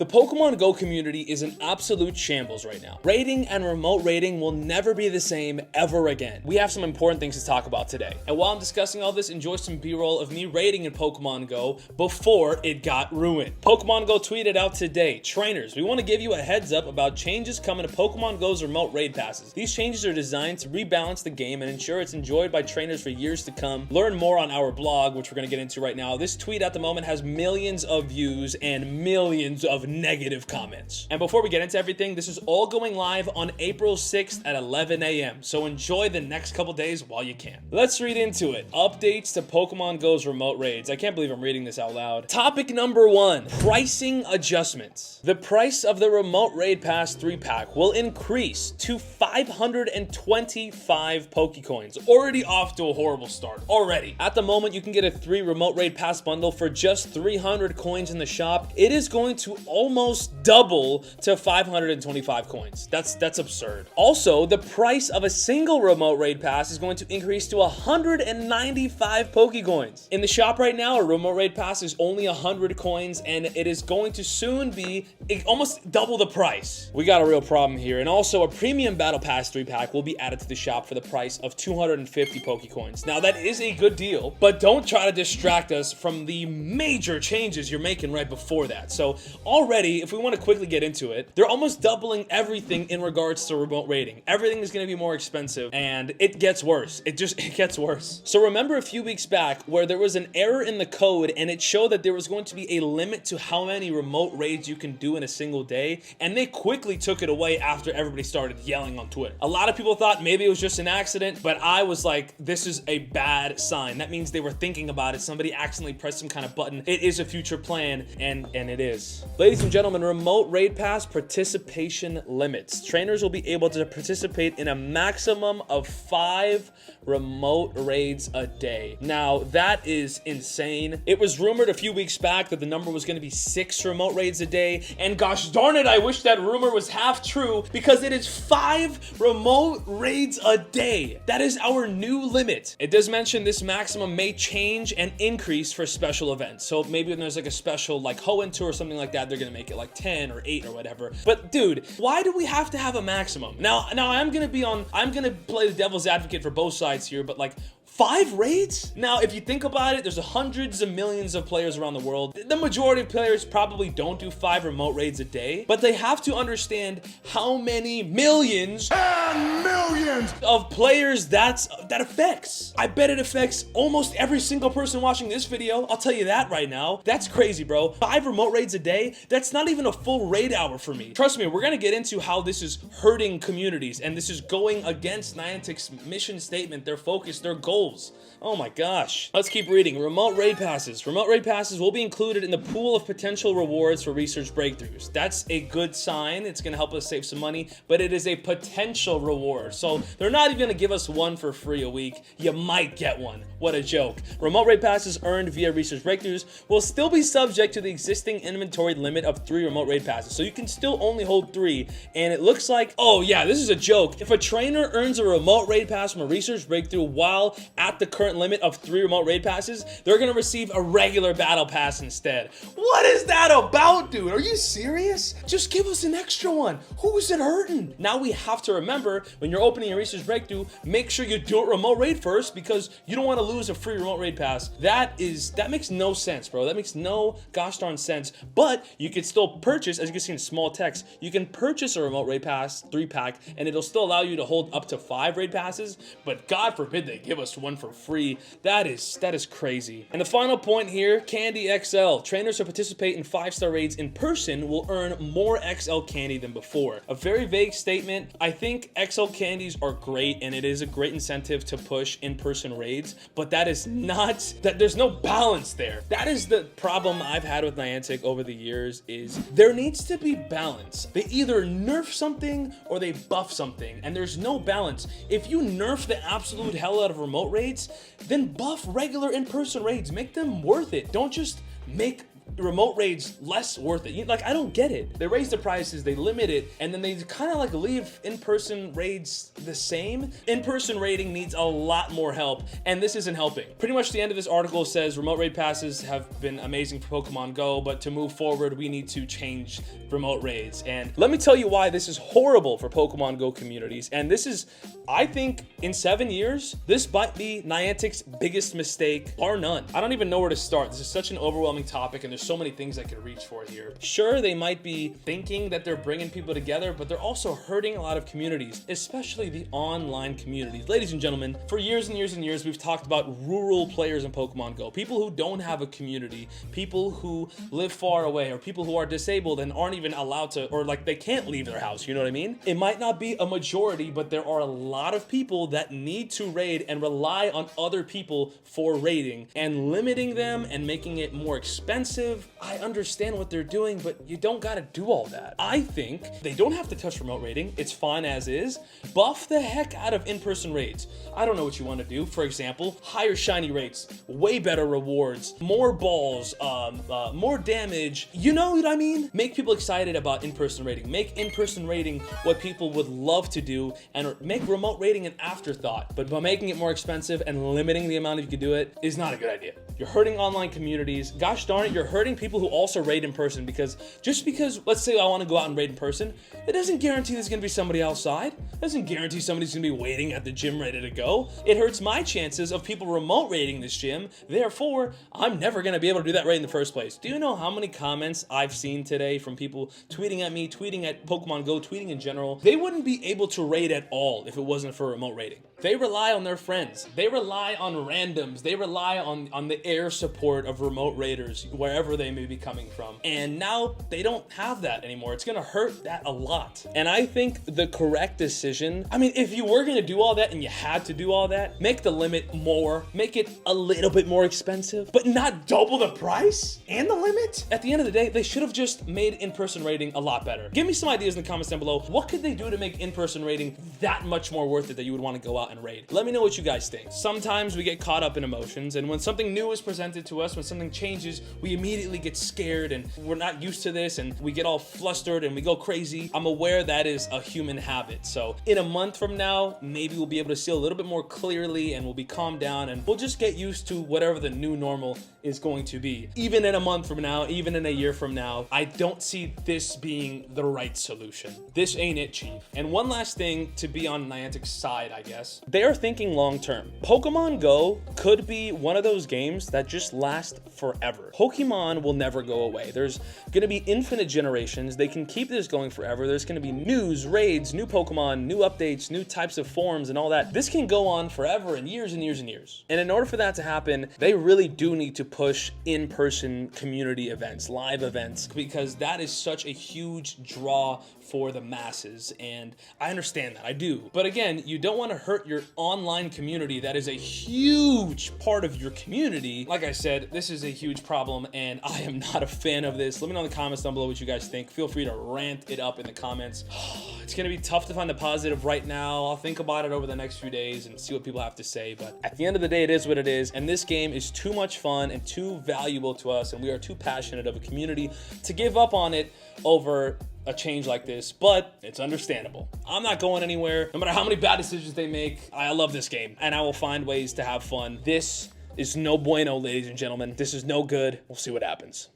The Pokemon Go community is an absolute shambles right now. Raiding and remote raiding will never be the same ever again. We have some important things to talk about today. And while I'm discussing all this, enjoy some B-roll of me raiding in Pokemon Go before it got ruined. Pokemon Go tweeted out today, "Trainers, we want to give you a heads up about changes coming to Pokemon Go's remote raid passes. These changes are designed to rebalance the game and ensure it's enjoyed by trainers for years to come. Learn more on our blog," which we're going to get into right now. This tweet at the moment has millions of views and millions of negative comments. And before we get into everything, this is all going live on April 6th at 11 a.m. So enjoy the next couple days while you can. Let's read into it. Updates to Pokemon Go's remote raids. I can't believe I'm reading this out loud. Topic number 1, pricing adjustments. The price of the remote raid pass 3-pack will increase to 525 Pokecoins. Already off to a horrible start. Already. At the moment, you can get a 3 remote raid pass bundle for just 300 coins in the shop. It is going to almost double to 525 coins. That's absurd. Also, the price of a single remote raid pass is going to increase to 195 Pokecoins. In the shop right now, a remote raid pass is only 100 coins, and it is going to soon be almost double the price. We got a real problem here. And also, a premium battle pass 3-pack will be added to the shop for the price of 250 Pokecoins. Now, that is a good deal, but don't try to distract us from the major changes you're making right before that. So already, if we want to quickly get into it, they're almost doubling everything in regards to remote raiding. Everything is going to be more expensive, and it gets worse. It gets worse. So remember a few weeks back where there was an error in the code, and it showed that there was going to be a limit to how many remote raids you can do in a single day, and they quickly took it away after everybody started yelling on Twitter. A lot of people thought maybe it was just an accident, but I was like, this is a bad sign. That means they were thinking about it. Somebody accidentally pressed some kind of button. It is a future plan, and it is. Ladies and gentlemen, remote raid pass participation limits. Trainers will be able to participate in a maximum of 5 remote raids a day. Now, that is insane. It was rumored a few weeks back that the number was going to be 6 remote raids a day, and gosh darn it, I wish that rumor was half true, because it is 5 remote raids a day. That is our new limit. It does mention this maximum may change and increase for special events. So maybe when there's like a special like Hoenn tour or something like that, they're gonna make it like 10 or 8 or whatever. But dude, why do we have to have a maximum? Now I'm gonna play the devil's advocate for both sides here, but like 5 raids? Now, if you think about it, there's hundreds of millions of players around the world. The majority of players probably don't do 5 remote raids a day, but they have to understand how many millions and millions of players that affects. I bet it affects almost every single person watching this video. I'll tell you that right now. That's crazy, bro. 5 remote raids a day? That's not even a full raid hour for me. Trust me, we're gonna get into how this is hurting communities, and this is going against Niantic's mission statement, their focus, their goals. Oh my gosh. Let's keep reading. Remote raid passes. Remote raid passes will be included in the pool of potential rewards for research breakthroughs. That's a good sign. It's going to help us save some money, but it is a potential reward. So they're not even going to give us one for free a week. You might get one. What a joke. Remote raid passes earned via research breakthroughs will still be subject to the existing inventory limit of 3 remote raid passes. So you can still only hold 3. And it looks like, oh yeah, this is a joke. If a trainer earns a remote raid pass from a research breakthrough while at the current limit of 3 remote raid passes, they're gonna receive a regular battle pass instead. What is that about, dude? Are you serious? Just give us an extra one. Who is it hurting? Now we have to remember, when you're opening a research breakthrough, make sure you do it remote raid first, because you don't want to lose a free remote raid pass. That makes no sense, bro. That makes no gosh darn sense. But you can still purchase, as you can see in small text, you can purchase a remote raid pass 3-pack, and it'll still allow you to hold up to 5 raid passes, but God forbid they give us one for free. That is crazy. And the final point here, Candy XL. Trainers who participate in 5-star raids in person will earn more XL candy than before. A very vague statement. I think XL candies are great, and it is a great incentive to push in-person raids, but there's no balance there. That is the problem I've had with Niantic over the years, is there needs to be balance. They either nerf something or they buff something, and there's no balance. If you nerf the absolute hell out of remote raids, then buff regular in-person raids. Make them worth it. Don't just make remote raids less worth it. Like, I don't get it. They raise the prices, they limit it, and then they kind of like leave in-person raids the same. In-person raiding needs a lot more help, and this isn't helping. Pretty much the end of this article says remote raid passes have been amazing for Pokemon Go, but to move forward, we need to change remote raids. And let me tell you why this is horrible for Pokemon Go communities. And this is, I think, in 7 years, this might be Niantic's biggest mistake, bar none. I don't even know where to start. This is such an overwhelming topic, and there's so many things I could reach for here. Sure, they might be thinking that they're bringing people together, but they're also hurting a lot of communities, especially the online communities. Ladies and gentlemen, for years and years and years, we've talked about rural players in Pokemon Go, people who don't have a community, people who live far away, or people who are disabled and aren't even allowed to, or like they can't leave their house, you know what I mean? It might not be a majority, but there are a lot of people that need to raid and rely on other people for raiding, and limiting them and making it more expensive. I understand what they're doing, but you don't gotta do all that. I think they don't have to touch remote raiding. It's fine as is. Buff the heck out of in-person raids. I don't know what you want to do. For example, higher shiny rates, way better rewards, more balls, more damage. You know what I mean? Make people excited about in-person raiding. Make in-person raiding what people would love to do, and make remote raiding an afterthought. But by making it more expensive and limiting the amount you can do it is not a good idea. You're hurting online communities. Gosh darn it, you're hurting people who also raid in person, because just because, let's say I want to go out and raid in person, it doesn't guarantee there's going to be somebody outside. It doesn't guarantee somebody's going to be waiting at the gym ready to go. It hurts my chances of people remote raiding this gym. Therefore, I'm never going to be able to do that raid in the first place. Do you know how many comments I've seen today from people tweeting at me, tweeting at Pokemon Go, tweeting in general? They wouldn't be able to raid at all if it wasn't for remote raiding. They rely on their friends. They rely on randoms. They rely on the air support of remote raiders, wherever they may be coming from. And now they don't have that anymore. It's gonna hurt that a lot. And I think the correct decision, I mean, if you were gonna do all that and you had to do all that, make the limit more, make it a little bit more expensive, but not double the price and the limit. At the end of the day, they should have just made in-person raiding a lot better. Give me some ideas in the comments down below. What could they do to make in-person raiding that much more worth it that you would want to go out and raid? Let me know what you guys think. Sometimes we get caught up in emotions, and when something new is presented to us, when something changes, we immediately get scared, and we're not used to this, and we get all flustered and we go crazy. I'm aware that is a human habit. So in a month from now, maybe we'll be able to see a little bit more clearly, and we'll be calmed down, and we'll just get used to whatever the new normal is going to be. Even in a month from now, even in a year from now, I don't see this being the right solution. This ain't it, Chief. And one last thing to be on Niantic's side, I guess. They are thinking long term. Pokemon Go could be one of those games that just last forever. Pokemon will never go away. There's gonna be infinite generations. They can keep this going forever. There's gonna be news, raids, new Pokemon, new updates, new types of forms and all that. This can go on forever and years and years and years. And in order for that to happen, they really do need to push in-person community events, live events, because that is such a huge draw for the masses. And I understand that, I do. But again, you don't want to hurt your online community. That is a huge part of your community. Like I said, this is a huge problem, and I am not a fan of this. Let me know in the comments down below what you guys think. Feel free to rant it up in the comments. It's gonna be tough to find the positive right now. I'll think about it over the next few days and see what people have to say. But at the end of the day, it is what it is. And this game is too much fun and too valuable to us, and we are too passionate of a community to give up on it over a change like this, but it's understandable. I'm not going anywhere. No matter how many bad decisions they make, I love this game, and I will find ways to have fun. This is no bueno, ladies and gentlemen. This is no good. We'll see what happens.